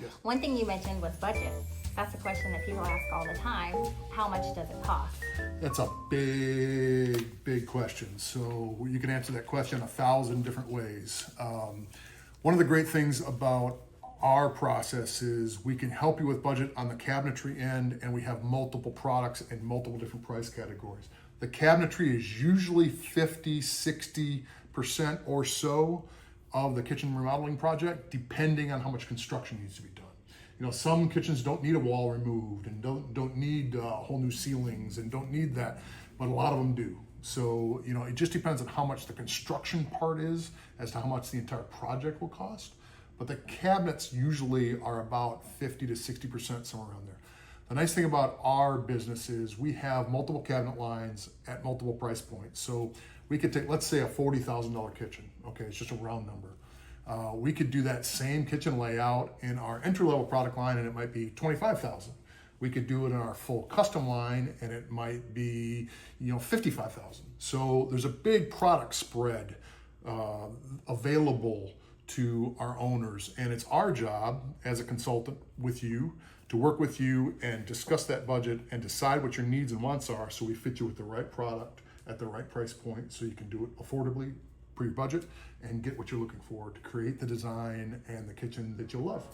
Yes. One thing you mentioned was budget. That's a question that people ask all the time. How much does it cost? That's a big question. So you can answer that question 1,000 different ways. One of the great things about our process is we can help you with budget on the cabinetry end, and we have multiple products in multiple different price categories. The cabinetry is usually 50, 60% or so of the kitchen remodeling project, depending on how much construction needs to be done. You know, some kitchens don't need a wall removed and don't need whole new ceilings and don't need that, but a lot of them do. So, you know, it just depends on how much the construction part is as to how much the entire project will cost. But the cabinets usually are about 50 to 60%, somewhere around there. The nice thing about our business is we have multiple cabinet lines at multiple price points. So we could take, let's say, a $40,000 kitchen. Okay, it's just a round number. We could do that same kitchen layout in our entry-level product line, and it might be $25,000. We could do it in our full custom line, and it might be, you know, $55,000. So there's a big product spread available to our owners, and it's our job as a consultant with you to work with you and discuss that budget and decide what your needs and wants are, so we fit you with the right product at the right price point, so you can do it affordably for your budget and get what you're looking for to create the design and the kitchen that you'll love.